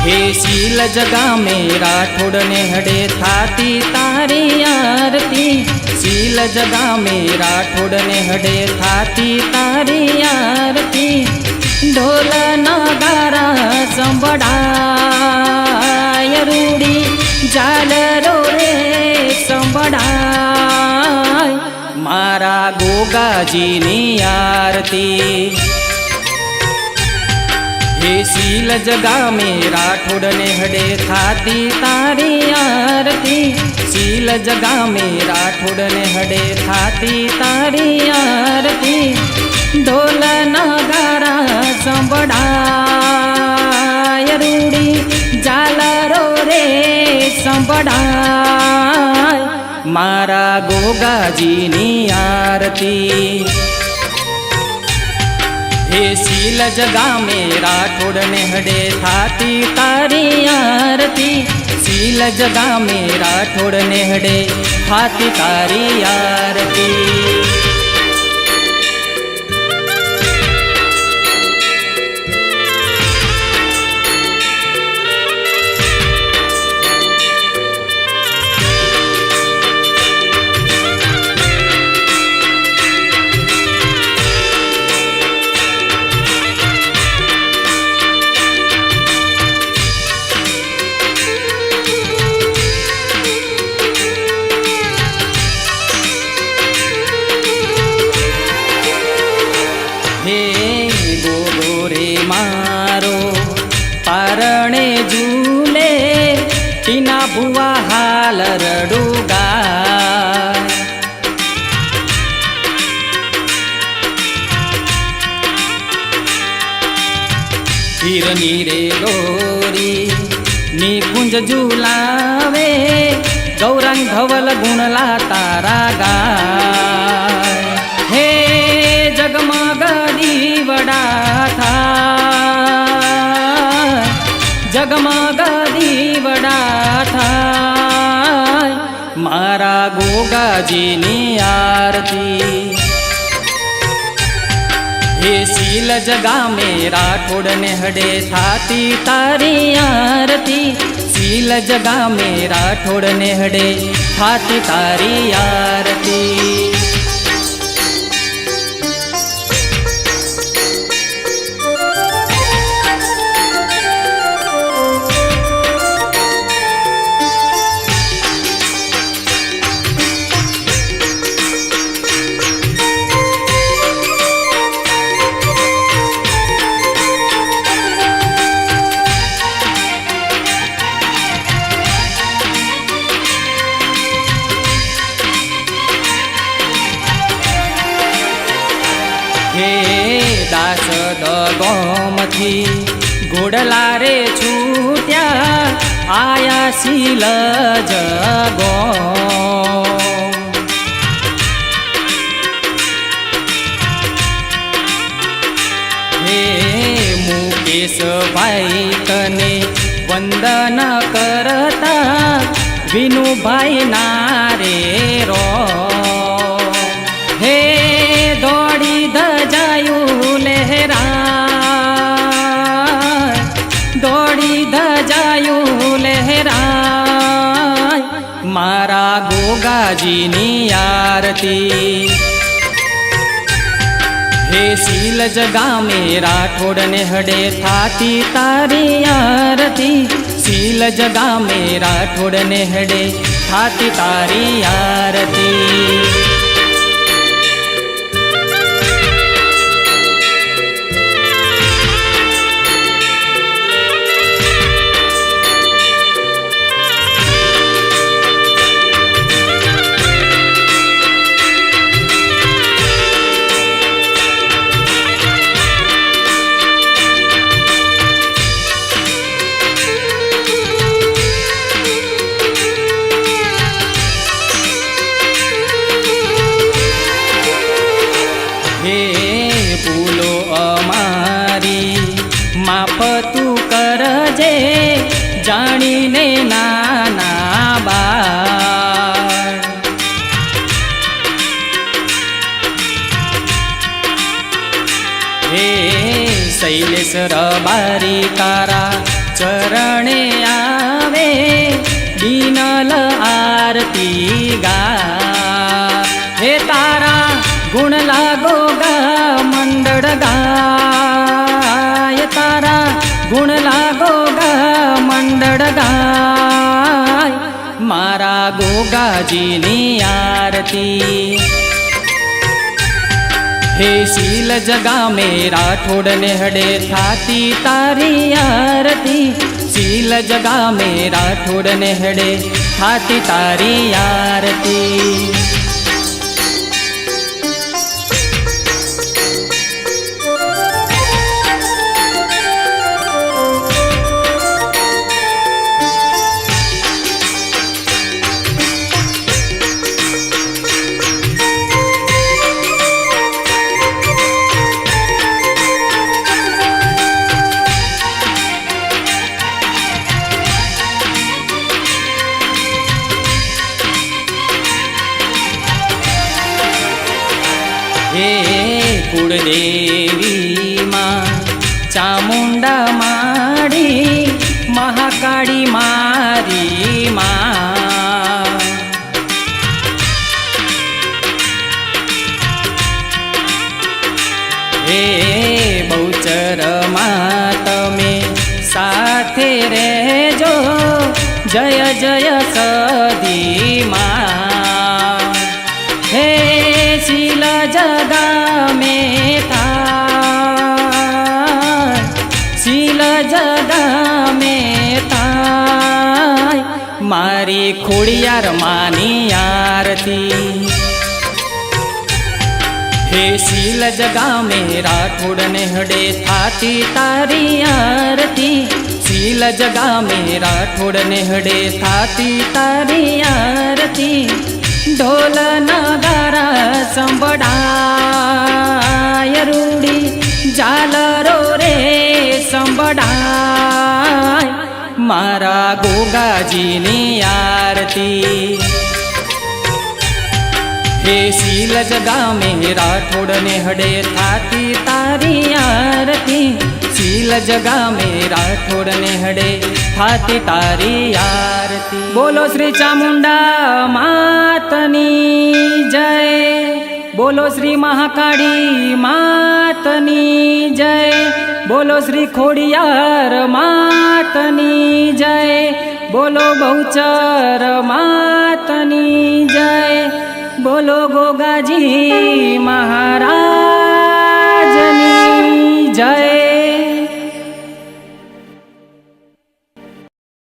हे शील जगा में राठौड़ ने हडे थाती तारी आरती। शील जगा में राठौड़ ने हडे थाती तारी आरती। ढोल नगारा संभळाय रूडी झालरो रे संभळाय मारा गोगाजीनी आरती। हे शील जगा में राठौड़ ने हडे थाती तारी आरती। शील जगा में राठौड़ ने हडे थाती तारी आरती। ढोल नगारा संभळाय रूडी झालरो रे संभळाय मारा गोगाजीनी आरती। हे शील जगा में राठौड़ ने हडे थाती तारी आरती। शील जगा में राठौड़ ने हडे थाती तारी आरती। परणे झूले टीना बुआ हाल रडूगा। हिरनी रे गोरी निकुंज झूलावे। गौरंग धवल गुणला तारा गाय। हे जगमग दीवड़ा था जगमग दीवड़ा थाय मारा गोगाजीनी आरती। हे शील जगा में राठौड़ ने हडे थाती तारी आरती। शील जगा में राठौड़ ने हडे थाती तारी आरती। हे दास दगोमथी घोड़ला रे छूट्या आया शील जगो। हे मुकेश भाई तने वंदन करता विनु भाई नारे रो। हे दौड़ी धजायू लहराय दौड़ी धजायू लहराय मारा गोगाजीनी आरती। हे शील जगा में राठौड़ ने हडे थाती तारी आरती। शील जगा में राठौड़ ने हडे थाती तारी आरती। माफ तू करजे जाणीने नाना बाळ। हे शैलेश रबारी कारा શરણે આવે દીનલ આરતી ગા હે તારા ગુણ લાગો ગા મંડળ ગાય તારા ગુણ લાગો ગા મંડળ ગાય મારા ગોગાજીની આરતી હે શીલ જગા મે રાઠોડ ને હડે થાતી તારી આરતી શીલ જગા મે રાઠોડ ને હડે થાતી તારી આરતી હે કુળદેવી માં ચામુંડા માડી મહાકાળી મારી માં હે બહુચરમાં તમે સાથે રહેજો જય જય સદી માં હે શીલ જગા में थाय શીલ જગા में थाय મારી ખોડિયાર માની આરતી હે શીલ જગા में રાઠોડ ને હડે થાતી તારી આરતી શીલ જગા में રાઠોડ ને હડે થાતી તારી આરતી ઢોલ નગારા સંભળાય રૂડી ઝાલરો રે સંભળાય મારા ગોગાજીની આરતી હે શીલ જગા મે રાઠોડ ને હડે થાતી તારી આરતી શીલ જગા મે રાઠોડ ને હડે થાતી તારી આરતી બોલો શ્રી ચામુંડા માતની જય બોલો શ્રી મહાકાળી માતની જય બોલો શ્રી ખોડિયાર માતની જય બોલો બહુચર માતની જય બોલો ગોગાજી મહારાજ